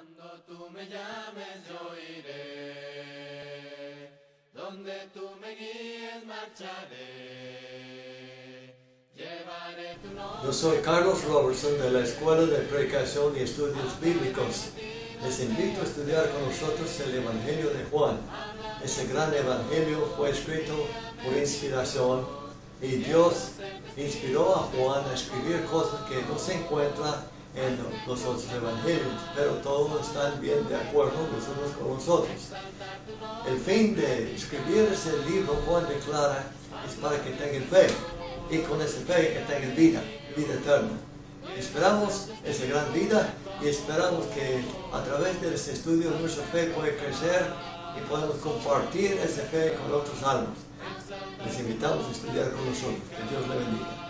Cuando tú me llames yo iré, donde tú me guíes marcharé, llevaré tu nombre. Yo soy Carlos Robertson de la Escuela de Predicación y Estudios Bíblicos. Les invito a estudiar con nosotros el Evangelio de Juan. Ese gran Evangelio fue escrito por inspiración y Dios inspiró a Juan a escribir cosas que no se encuentran en los otros evangelios, pero todos están bien de acuerdo los unos con los otros. El fin de escribir ese libro, Juan declara, es para que tengan fe, y con esa fe que tengan vida eterna. Esperamos esa gran vida y esperamos que a través de ese estudio nuestra fe puede crecer y podemos compartir esa fe con otros almas. Les invitamos a estudiar con nosotros. Que Dios le bendiga.